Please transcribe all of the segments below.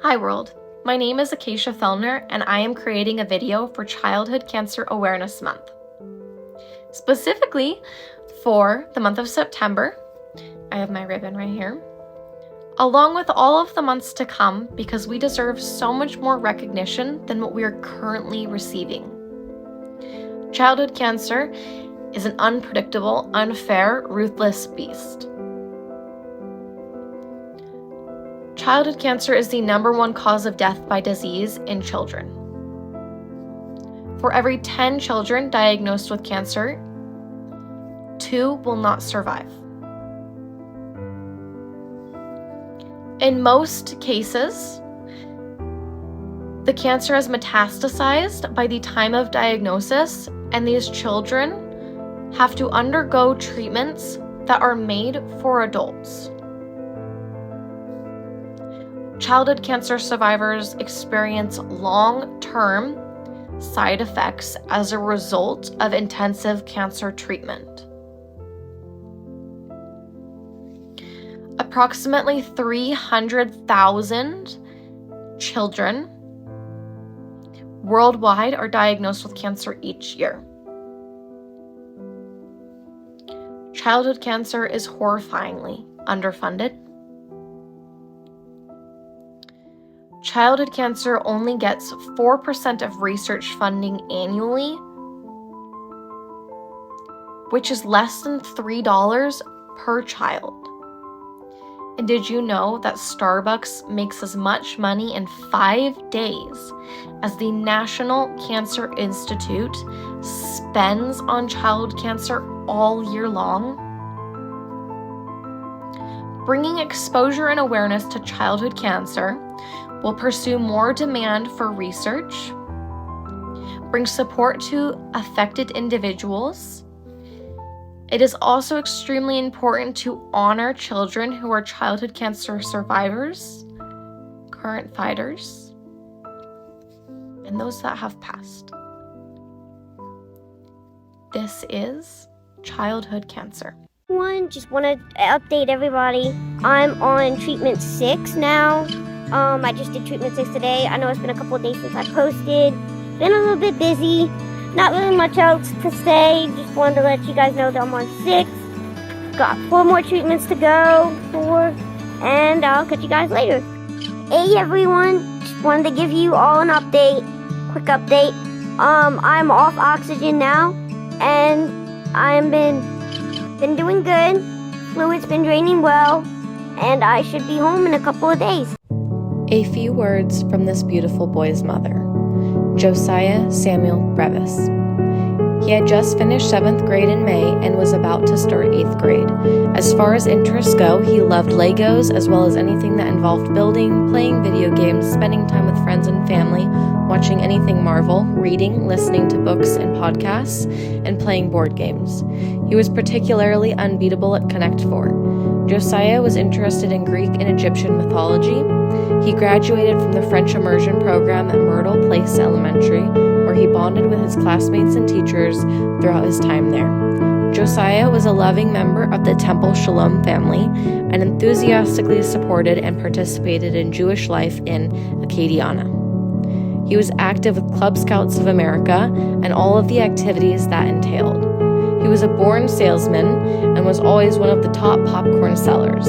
Hi world, my name is Acacia Fellner and I am creating a video for Childhood Cancer Awareness Month. Specifically for the month of September, I have my ribbon right here, along with all of the months to come because we deserve so much more recognition than what we are currently receiving. Childhood cancer is an unpredictable, unfair, ruthless beast. Childhood cancer is the #1 cause of death by disease in children. For every 10 children diagnosed with cancer, 2 will not survive. In most cases, the cancer has metastasized by the time of diagnosis, and these children have to undergo treatments that are made for adults. Childhood cancer survivors experience long-term side effects as a result of intensive cancer treatment. Approximately 300,000 children worldwide are diagnosed with cancer each year. Childhood cancer is horrifyingly underfunded. Childhood cancer only gets 4% of research funding annually, which is less than $3 per child. And did you know that Starbucks makes as much money in 5 days as the National Cancer Institute spends on child cancer all year long? Bringing exposure and awareness to childhood cancer will pursue more demand for research, bring support to affected individuals. It is also extremely important to honor children who are childhood cancer survivors, current fighters, and those that have passed. This is childhood cancer. Just want to update everybody. I'm on treatment 6 now. I just did treatment 6 today. I know it's been a couple of days since I posted. Been a little bit busy. Not really much else to say. Just wanted to let you guys know that I'm on 6. Got 4 more treatments to go. 4. And I'll catch you guys later. Hey everyone. Just wanted to give you all an update. Quick update. I'm off oxygen now. And I've been doing good. Fluid's been draining well. And I should be home in a couple of days. A few words from this beautiful boy's mother, Josiah Samuel Brevis. He had just finished 7th grade in May and was about to start 8th grade. As far as interests go, he loved Legos as well as anything that involved building, playing video games, spending time with friends and family, watching anything Marvel, reading, listening to books and podcasts, and playing board games. He was particularly unbeatable at Connect 4. Josiah was interested in Greek and Egyptian mythology. He graduated from the French immersion program at Myrtle Place Elementary, where he bonded with his classmates and teachers throughout his time there. Josiah was a loving member of the Temple Shalom family and enthusiastically supported and participated in Jewish life in Acadiana. He was active with Club Scouts of America and all of the activities that entailed. He was a born salesman and was always one of the top popcorn sellers.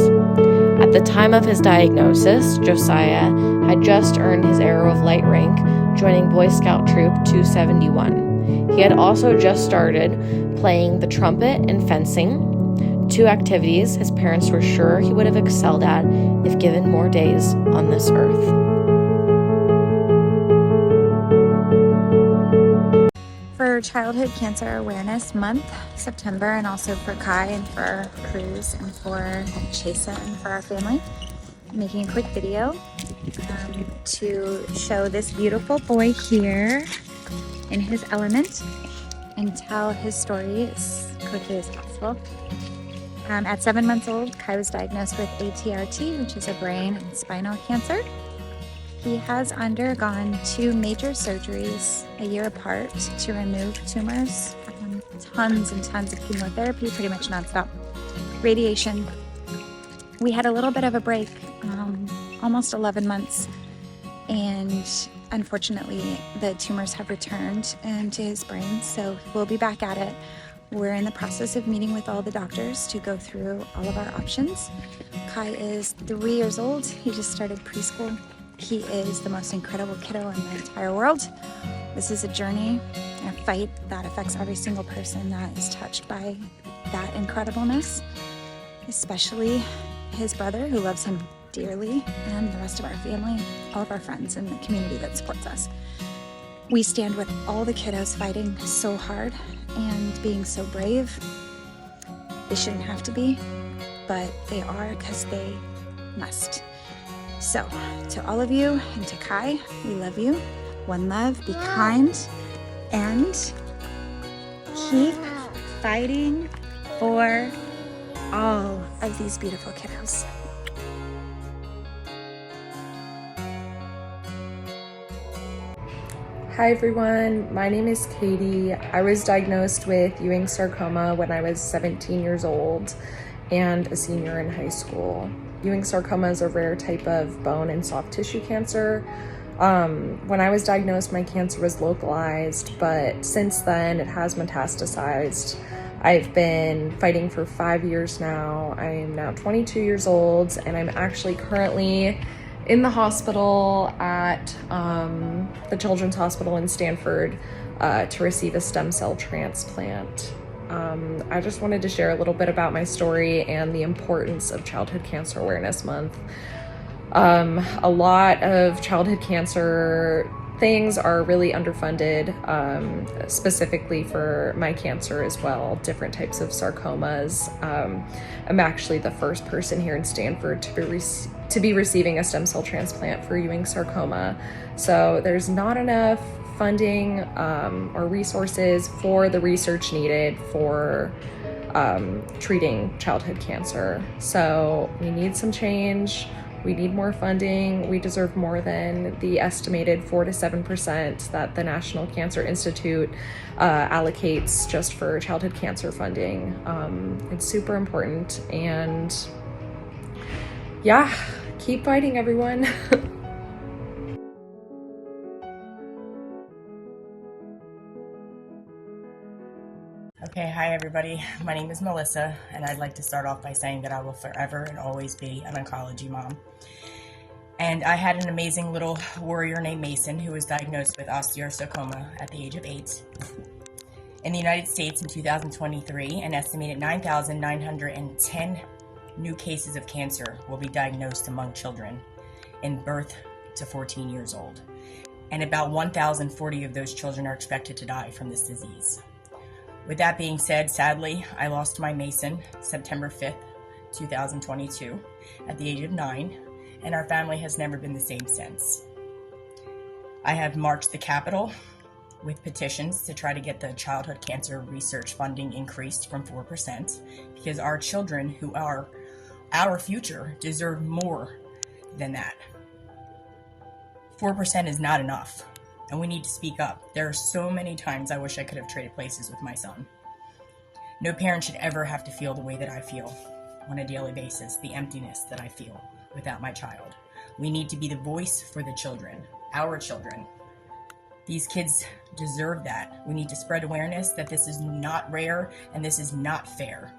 At the time of his diagnosis, Josiah had just earned his Arrow of Light rank, joining Boy Scout Troop 271. He had also just started playing the trumpet and fencing, 2 activities his parents were sure he would have excelled at if given more days on this earth. For Childhood Cancer Awareness Month, September, and also for Kai and for Cruz and for Chesa and for our family, I'm making a quick video to show this beautiful boy here in his element and tell his story as quickly as possible. At 7 months old, Kai was diagnosed with ATRT, which is a brain and spinal cancer. He has undergone 2 major surgeries a year apart to remove tumors, tons and tons of chemotherapy, pretty much nonstop, radiation. We had a little bit of a break, almost 11 months and unfortunately the tumors have returned into his brain, so we'll be back at it. We're in the process of meeting with all the doctors to go through all of our options. Kai is 3 years old. He just started preschool. He is the most incredible kiddo in the entire world. This is a journey and a fight that affects every single person that is touched by that incredibleness, especially his brother, who loves him dearly, and the rest of our family, all of our friends, and the community that supports us. We stand with all the kiddos fighting so hard and being so brave. They shouldn't have to be, but they are, because they must. So, to all of you and to Kai, we love you. One love, be kind, and keep fighting for all of these beautiful kiddos. Hi everyone, my name is Katie. I was diagnosed with Ewing sarcoma when I was 17 years old and a senior in high school. Ewing sarcoma is a rare type of bone and soft tissue cancer. When I was diagnosed, my cancer was localized, but since then it has metastasized. I've been fighting for 5 years now. I am now 22 years old, and I'm actually currently in the hospital at the Children's Hospital in Stanford to receive a stem cell transplant. I just wanted to share a little bit about my story and the importance of Childhood Cancer Awareness Month. A lot of childhood cancer things are really underfunded, specifically for my cancer as well, different types of sarcomas. I'm actually the first person here in Stanford to be receiving a stem cell transplant for Ewing sarcoma. So there's not enough funding or resources for the research needed for treating childhood cancer. So we need some change. We need more funding. We deserve more than the estimated 4 to 7% that the National Cancer Institute allocates just for childhood cancer funding. It's super important, and yeah, keep fighting, everyone. Okay, hi everybody. My name is Melissa, and I'd like to start off by saying that I will forever and always be an oncology mom. And I had an amazing little warrior named Mason who was diagnosed with osteosarcoma at the age of 8. In the United States in 2023, an estimated 9,910 new cases of cancer will be diagnosed among children in birth to 14 years old. And about 1,040 of those children are expected to die from this disease. With that being said, sadly, I lost my Mason September 5th, 2022, at the age of 9, and our family has never been the same since. I have marched the Capitol with petitions to try to get the childhood cancer research funding increased from 4%, because our children, who are our future, deserve more than that. 4% is not enough. And we need to speak up. There are so many times I wish I could have traded places with my son. No parent should ever have to feel the way that I feel on a daily basis, the emptiness that I feel without my child. We need to be the voice for the children, our children. These kids deserve that. We need to spread awareness that this is not rare and this is not fair.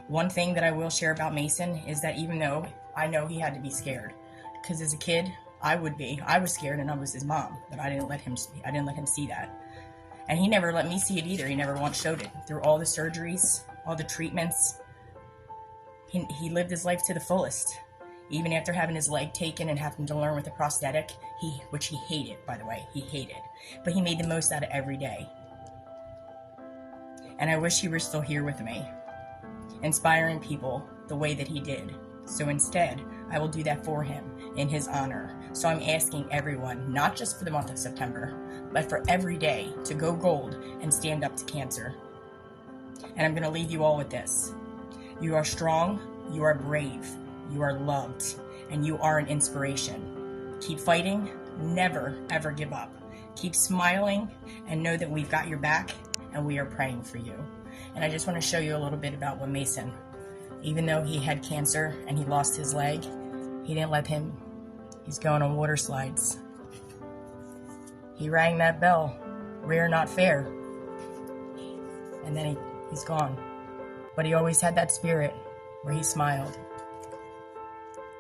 One thing that I will share about Mason is that even though I know he had to be scared, because as a kid, I was scared, and I was his mom, but I didn't let him see that. And he never let me see it either. He never once showed it. Through all the surgeries, all the treatments, he lived his life to the fullest. Even after having his leg taken and having to learn with a prosthetic, which he hated, by the way, he hated. But he made the most out of every day. And I wish he were still here with me, inspiring people the way that he did. So instead, I will do that for him in his honor. So I'm asking everyone, not just for the month of September, but for every day, to go gold and stand up to cancer. And I'm going to leave you all with this. You are strong, you are brave, you are loved, and you are an inspiration. Keep fighting, never ever give up. Keep smiling, and know that we've got your back, and we are praying for you. And I just want to show you a little bit about what Mason, even though he had cancer and he lost his leg, he didn't let him. He's going on water slides. He rang that bell. Rare, not fair. And then he's gone. But he always had that spirit where he smiled,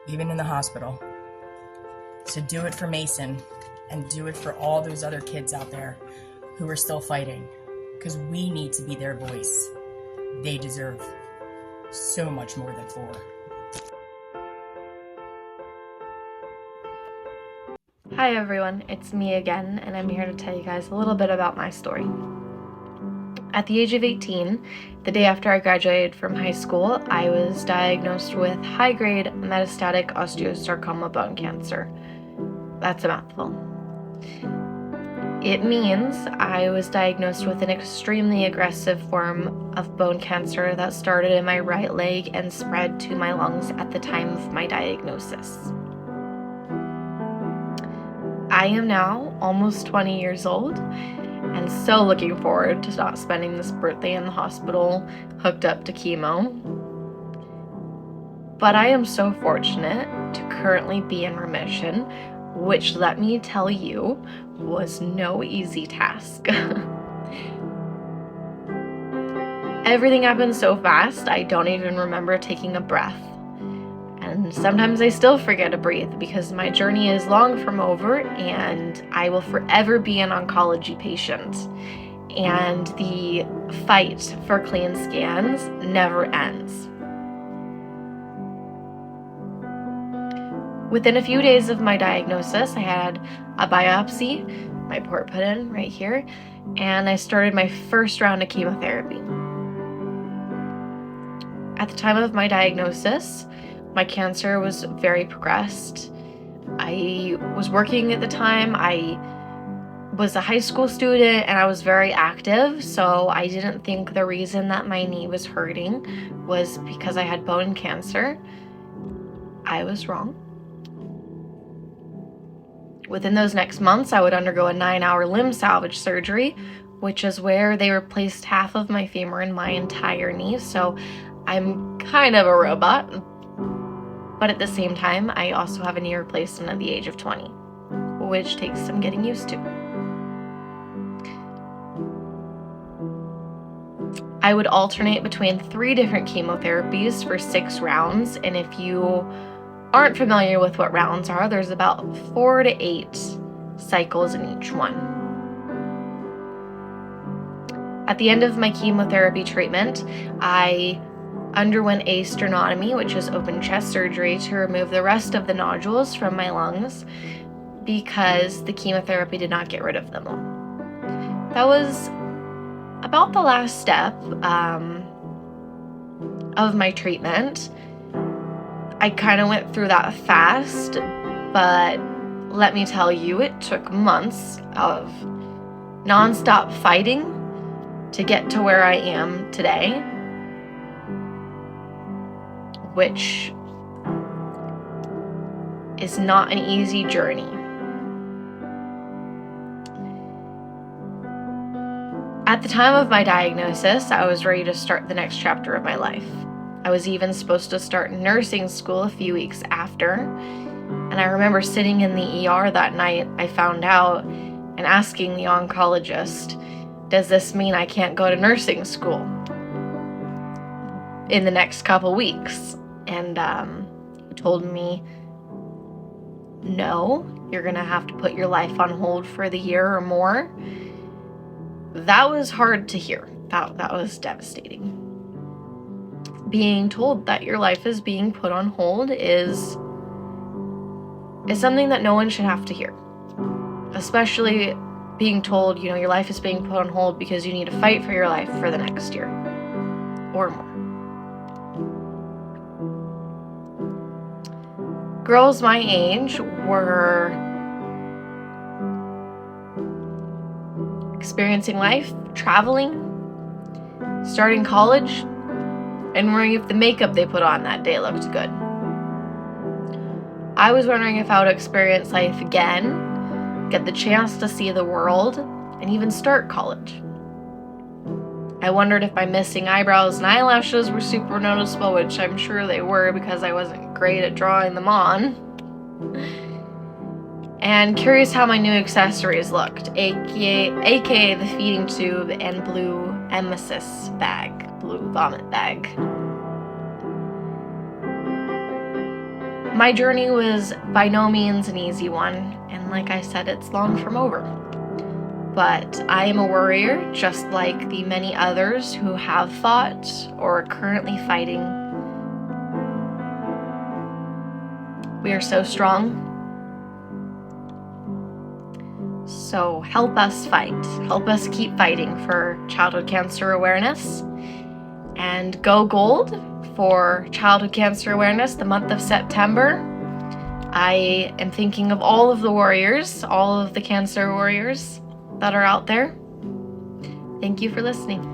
even in the hospital. So do it for Mason, and do it for all those other kids out there who are still fighting, because we need to be their voice. They deserve so much more than 4. Hi everyone, it's me again, and I'm here to tell you guys a little bit about my story. At the age of 18, the day after I graduated from high school, I was diagnosed with high-grade metastatic osteosarcoma bone cancer. That's a mouthful. It means I was diagnosed with an extremely aggressive form of bone cancer that started in my right leg and spread to my lungs at the time of my diagnosis. I am now almost 20 years old and so looking forward to not spending this birthday in the hospital hooked up to chemo. But I am so fortunate to currently be in remission, which, let me tell you, was no easy task. Everything happened so fast, I don't even remember taking a breath. And sometimes I still forget to breathe because my journey is long from over and I will forever be an oncology patient. And the fight for clean scans never ends. Within a few days of my diagnosis, I had a biopsy, my port put in right here, and I started my first round of chemotherapy. At the time of my diagnosis, my cancer was very progressed. I was working at the time. I was a high school student and I was very active, so I didn't think the reason that my knee was hurting was because I had bone cancer. I was wrong. Within those next months, I would undergo a 9-hour limb salvage surgery, which is where they replaced half of my femur and my entire knee, so I'm kind of a robot. But at the same time, I also have a knee replacement at the age of 20, which takes some getting used to. I would alternate between 3 different chemotherapies for 6 rounds, and if you aren't familiar with what rounds are, there's about 4 to 8 cycles in each one. At the end of my chemotherapy treatment, I underwent a sternotomy, which is open chest surgery, to remove the rest of the nodules from my lungs because the chemotherapy did not get rid of them all. That was about the last step of my treatment. I kind of went through that fast, but let me tell you, it took months of nonstop fighting to get to where I am today, which is not an easy journey. At the time of my diagnosis, I was ready to start the next chapter of my life. I was even supposed to start nursing school a few weeks after, and I remember sitting in the ER that night I found out and asking the oncologist, does this mean I can't go to nursing school in the next couple weeks? And he told me, no, you're gonna have to put your life on hold for the year or more. That was hard to hear. That was devastating. Being told that your life is being put on hold is something that no one should have to hear. Especially being told, your life is being put on hold because you need to fight for your life for the next year or more. Girls my age were experiencing life, traveling, starting college, and wondering if the makeup they put on that day looked good. I was wondering if I would experience life again, get the chance to see the world, and even start college. I wondered if my missing eyebrows and eyelashes were super noticeable, which I'm sure they were because I wasn't great at drawing them on. and curious how my new accessories looked, aka the feeding tube and blue emesis bag, blue vomit bag. My journey was by no means an easy one, and like I said, it's long from over. But I am a warrior, just like the many others who have fought or are currently fighting. We are so strong. So help us fight. Help us keep fighting for childhood cancer awareness. And go gold for childhood cancer awareness the month of September. I am thinking of all of the warriors, all of the cancer warriors that are out there. Thank you for listening.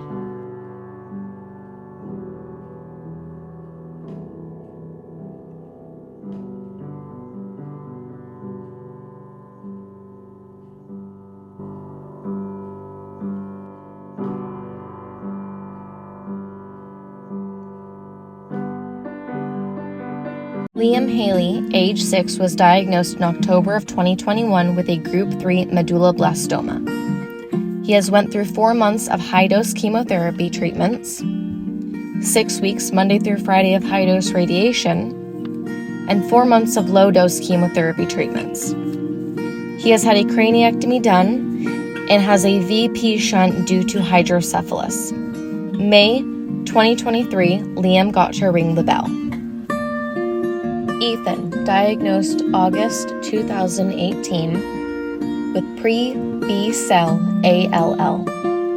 Liam Haley, age 6, was diagnosed in October of 2021 with a Group 3 medulloblastoma. He has went through 4 months of high-dose chemotherapy treatments, 6 weeks Monday through Friday of high-dose radiation, and 4 months of low-dose chemotherapy treatments. He has had a craniectomy done and has a VP shunt due to hydrocephalus. May 2023, Liam got to ring the bell. Ethan, diagnosed August 2018 with pre-B-cell ALL,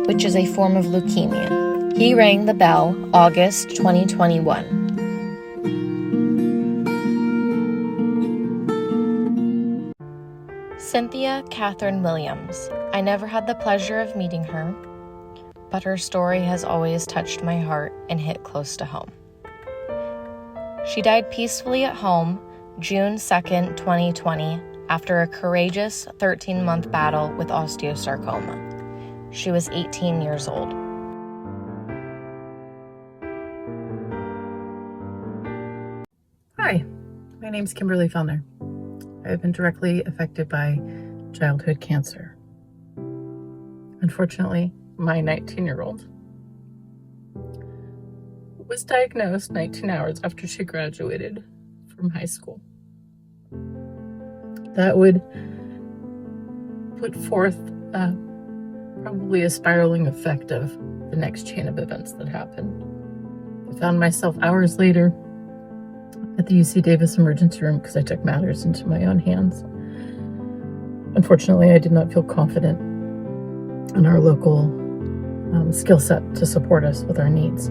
which is a form of leukemia. He rang the bell August 2021. Cynthia Catherine Williams. I never had the pleasure of meeting her, but her story has always touched my heart and hit close to home. She died peacefully at home June 2nd, 2020, after a courageous 13-month battle with osteosarcoma. She was 18 years old. Hi, my name is Kimberly Fellner. I have been directly affected by childhood cancer. Unfortunately, my 19-year-old was diagnosed 19 hours after she graduated from high school. That would put forth probably a spiraling effect of the next chain of events that happened. I found myself hours later at the UC Davis emergency room because I took matters into my own hands. Unfortunately, I did not feel confident in our local skill set to support us with our needs.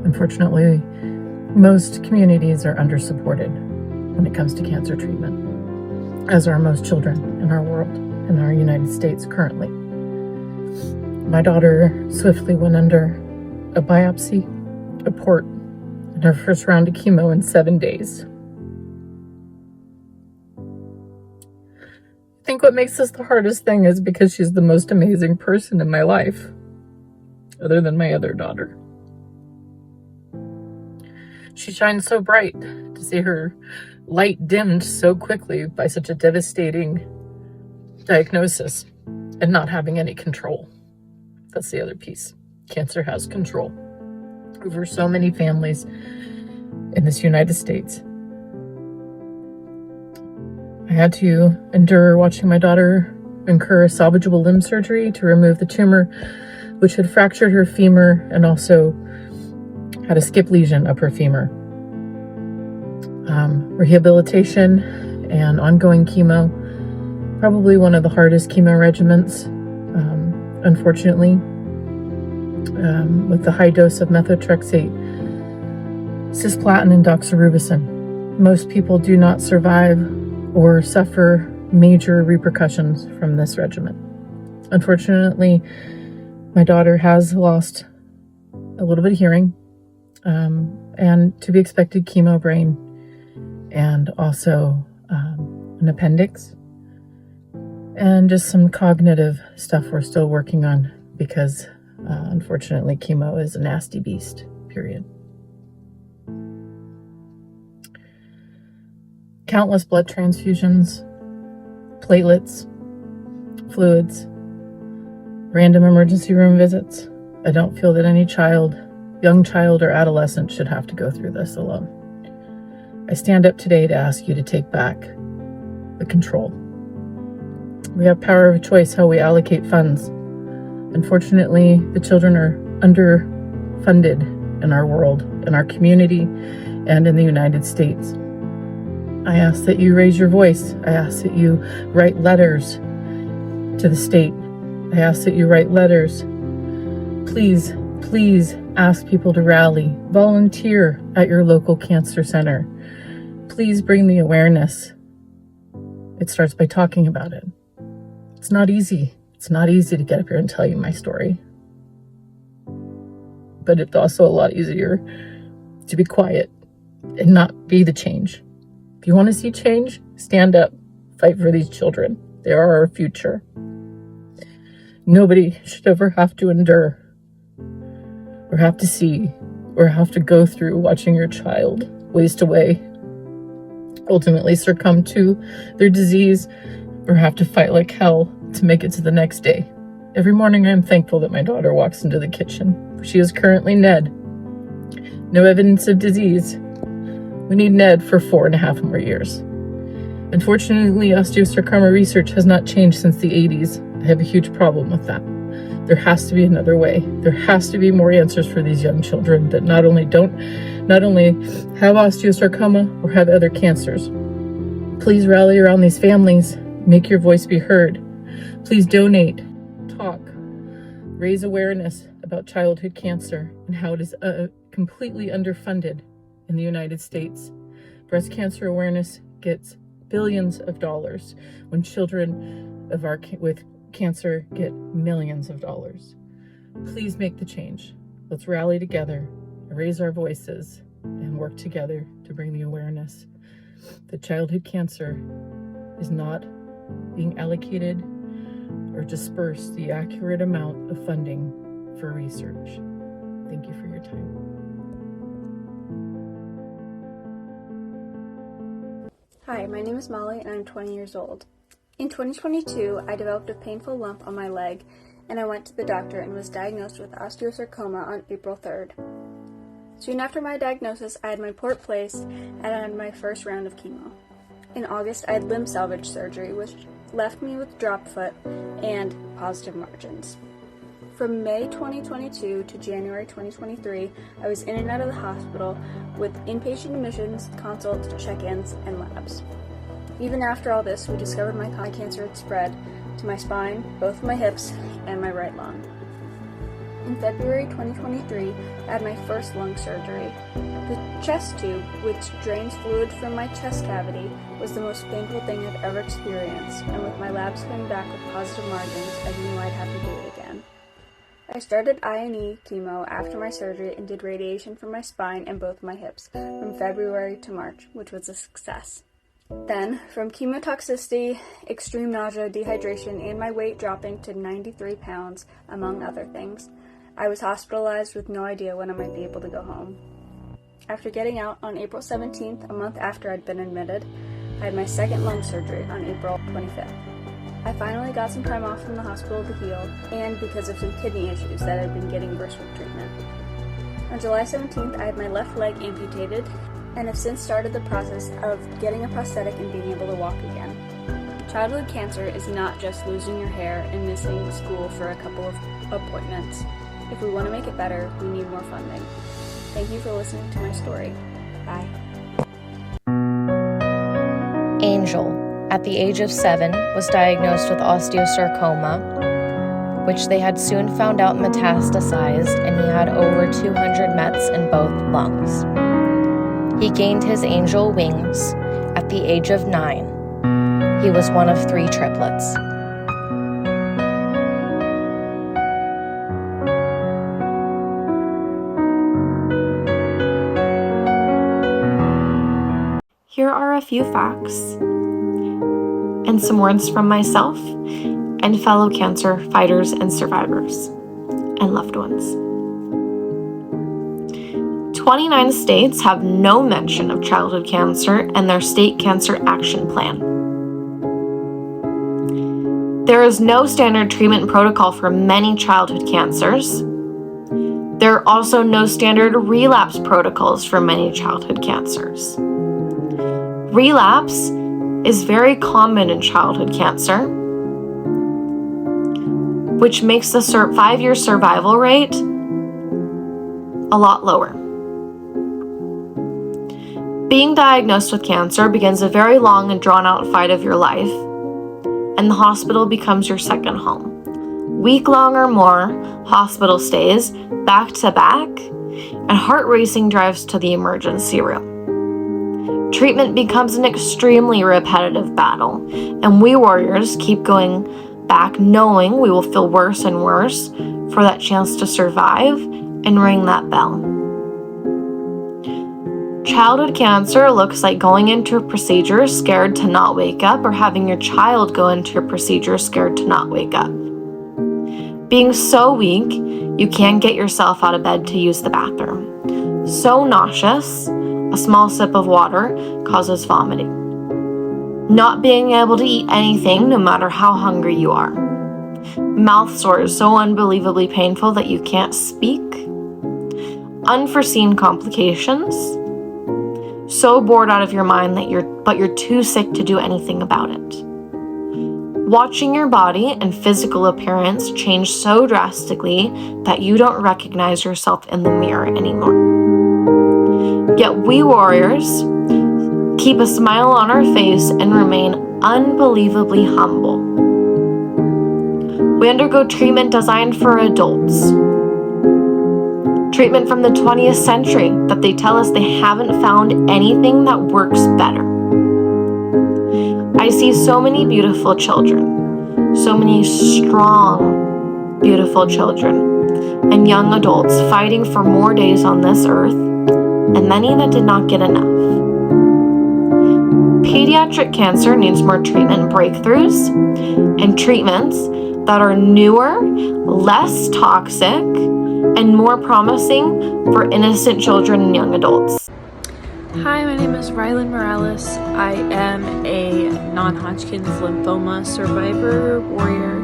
Unfortunately, most communities are under-supported when it comes to cancer treatment, as are most children in our world, in our United States currently. My daughter swiftly went under a biopsy, a port, and her first round of chemo in 7 days. I think what makes this the hardest thing is because she's the most amazing person in my life, other than my other daughter. She shines so bright. To see her light dimmed so quickly by such a devastating diagnosis and not having any control. That's the other piece. Cancer has control over so many families in this United States. I had to endure watching my daughter incur salvageable limb surgery to remove the tumor, which had fractured her femur and also had a skip lesion up her femur. Rehabilitation and ongoing chemo, probably one of the hardest chemo regimens, unfortunately, with the high dose of methotrexate, cisplatin, and doxorubicin. Most people do not survive or suffer major repercussions from this regimen. Unfortunately, my daughter has lost a little bit of hearing, and to be expected chemo brain, and also an appendix, and just some cognitive stuff we're still working on because unfortunately chemo is a nasty beast, period. Countless blood transfusions, platelets, fluids, random emergency room visits. I don't feel that any child, young child or adolescent should have to go through this alone. I stand up today to ask you to take back the control. We have power of choice how we allocate funds. Unfortunately, the children are underfunded in our world, in our community, and in the United States. I ask that you raise your voice. I ask that you write letters to the state. I ask that you write letters. Please, please ask people to rally. Volunteer at your local cancer center. Please bring the awareness. It starts by talking about it. It's not easy. It's not easy to get up here and tell you my story. But it's also a lot easier to be quiet and not be the change. If you want to see change, stand up, fight for these children. They are our future. Nobody should ever have to endure or have to see or have to go through watching your child waste away, ultimately succumb to their disease, or have to fight like hell to make it to the next day. Every morning I am thankful that my daughter walks into the kitchen. She is currently NED. No evidence of disease. We need NED for 4.5 more years. Unfortunately, osteosarcoma research has not changed since the 80s. I have a huge problem with that. There has to be another way. There has to be more answers for these young children that not only have osteosarcoma or have other cancers. Please rally around these families. Make your voice be heard. Please donate, talk, raise awareness about childhood cancer and how it is completely underfunded in the United States. Breast cancer awareness gets billions of dollars when children with cancer get millions of dollars. Please make the change. Let's rally together, raise our voices, and work together to bring the awareness that childhood cancer is not being allocated or dispersed the accurate amount of funding for research. Thank you for your time. Hi, my name is Molly and I'm 20 years old. In 2022, I developed a painful lump on my leg and I went to the doctor and was diagnosed with osteosarcoma on April 3rd. Soon after my diagnosis, I had my port placed and I had my first round of chemo. In August, I had limb salvage surgery, which left me with drop foot and positive margins. From May 2022 to January 2023, I was in and out of the hospital with inpatient admissions, consults, check-ins, and labs. Even after all this, we discovered my eye cancer had spread to my spine, both of my hips, and my right lung. In February 2023, I had my first lung surgery. The chest tube, which drains fluid from my chest cavity, was the most painful thing I've ever experienced, and with my labs coming back with positive margins, I knew I'd have to do it again. I started I&E chemo after my surgery and did radiation for my spine and both my hips from February to March, which was a success. Then, from chemotoxicity, extreme nausea, dehydration, and my weight dropping to 93 pounds, among other things, I was hospitalized with no idea when I might be able to go home. After getting out on April 17th, a month after I'd been admitted, I had my second lung surgery on April 25th. I finally got some time off from the hospital to heal, and because of some kidney issues that I'd been getting worse with treatment. On July 17th, I had my left leg amputated, and have since started the process of getting a prosthetic and being able to walk again. Childhood cancer is not just losing your hair and missing school for a couple of appointments. If we want to make it better, we need more funding. Thank you for listening to my story. Bye. Angel, at the age of 7, was diagnosed with osteosarcoma, which they had soon found out metastasized, and he had over 200 Mets in both lungs. He gained his angel wings at the age of 9. He was one of 3 triplets. Here are a few facts and some words from myself and fellow cancer fighters and survivors and loved ones. 29 states have no mention of childhood cancer in their state cancer action plan. There is no standard treatment protocol for many childhood cancers. There are also no standard relapse protocols for many childhood cancers. Relapse is very common in childhood cancer, which makes the 5-year survival rate a lot lower. Being diagnosed with cancer begins a very long and drawn-out fight of your life, and the hospital becomes your second home. Week-long or more hospital stays, back-to-back, and heart-racing drives to the emergency room. Treatment becomes an extremely repetitive battle, and we warriors keep going back knowing we will feel worse and worse for that chance to survive and ring that bell. Childhood cancer looks like going into a procedure scared to not wake up, or having your child go into a procedure scared to not wake up. Being so weak, you can't get yourself out of bed to use the bathroom. So nauseous, a small sip of water causes vomiting. Not being able to eat anything no matter how hungry you are. Mouth sores so unbelievably painful that you can't speak. Unforeseen complications. So bored out of your mind that you're too sick to do anything about it. Watching your body and physical appearance change so drastically that you don't recognize yourself in the mirror anymore. Yet we warriors keep a smile on our face and remain unbelievably humble. We undergo treatment designed for adults. Treatment from the 20th century that they tell us they haven't found anything that works better. I see so many beautiful children, so many strong, beautiful children, and young adults fighting for more days on this earth, and many that did not get enough. Pediatric cancer needs more treatment breakthroughs and treatments that are newer, less toxic, and more promising for innocent children and young adults. Hi, my name is Rylan Morales. I am a non-Hodgkin's lymphoma survivor warrior.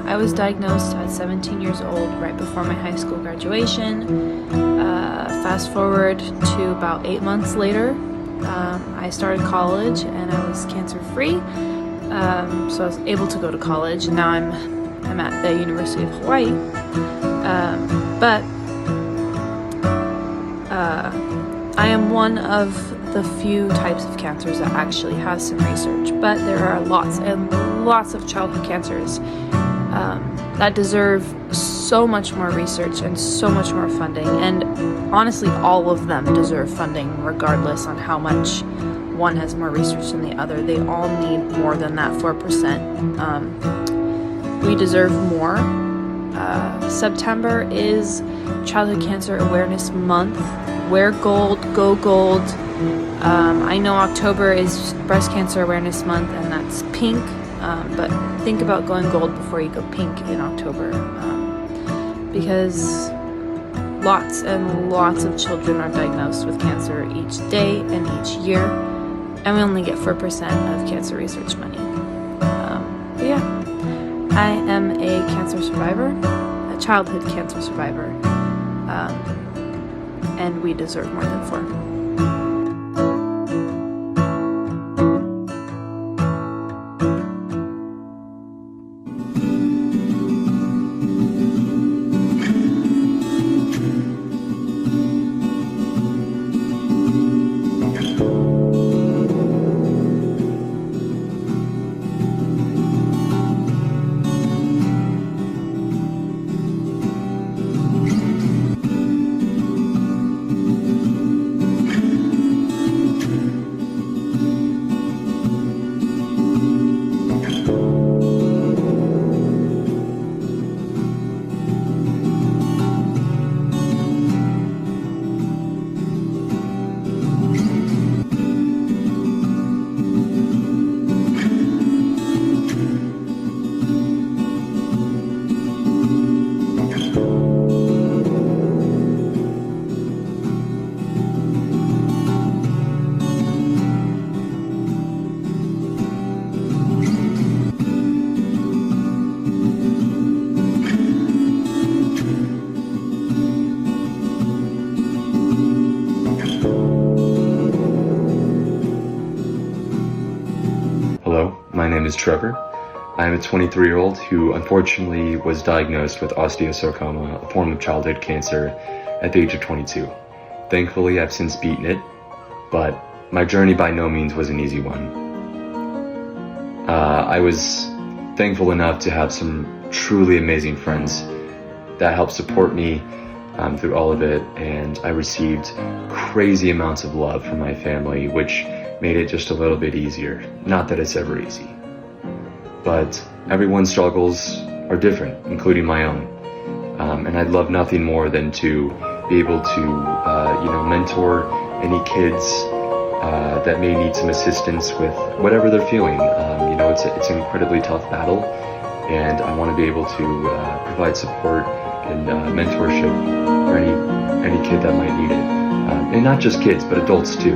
I was diagnosed at 17 years old right before my high school graduation. Fast forward to about 8 months later, I started college and I was cancer-free. So I was able to go to college, and now I'm at the University of Hawaii. I am one of the few types of cancers that actually have some research, but there are lots and lots of childhood cancers that deserve so much more research and so much more funding, and honestly all of them deserve funding regardless on how much one has more research than the other. They all need more than that 4%. We deserve more. September is Childhood Cancer Awareness Month. Wear gold, go gold. I know October is Breast Cancer Awareness Month, and that's pink, but think about going gold before you go pink in October, because lots and lots of children are diagnosed with cancer each day and each year, and we only get 4% of cancer research money. I am a cancer survivor, a childhood cancer survivor, and we deserve more than 4. is Trevor. I am a 23-year-old who unfortunately was diagnosed with osteosarcoma, a form of childhood cancer, at the age of 22. Thankfully, I've since beaten it, but my journey by no means was an easy one. I was thankful enough to have some truly amazing friends that helped support me through all of it, and I received crazy amounts of love from my family, which made it just a little bit easier. Not that it's ever easy, but everyone's struggles are different, including my own. And I'd love nothing more than to be able to, mentor any kids that may need some assistance with whatever they're feeling. It's an incredibly tough battle, and I want to be able to provide support and mentorship for any kid that might need it. And not just kids, but adults too.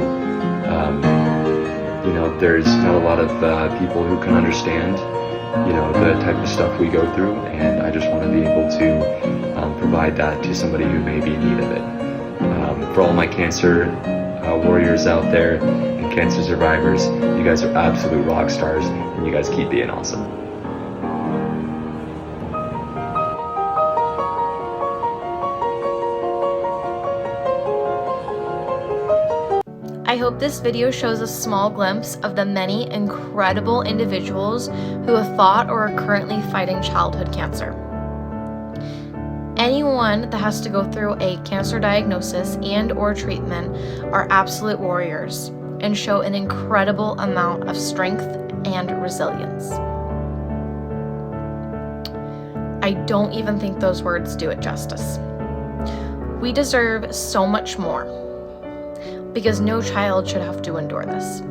There's not a lot of people who can understand, the type of stuff we go through, and I just want to be able to provide that to somebody who may be in need of it. For all my cancer warriors out there and cancer survivors, you guys are absolute rock stars, and you guys keep being awesome. I hope this video shows a small glimpse of the many incredible individuals who have fought or are currently fighting childhood cancer. Anyone that has to go through a cancer diagnosis and or treatment are absolute warriors and show an incredible amount of strength and resilience. I don't even think those words do it justice. We deserve so much more, because no child should have to endure this.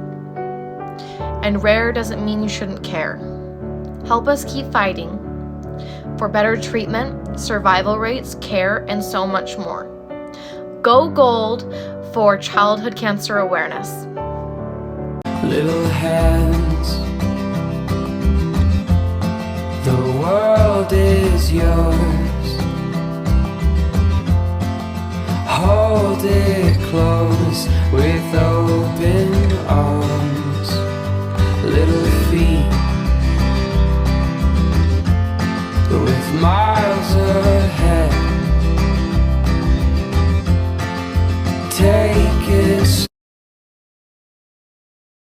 And rare doesn't mean you shouldn't care. Help us keep fighting for better treatment, survival rates, care, and so much more. Go gold for childhood cancer awareness. Little hands, the world is yours. Hold it close with open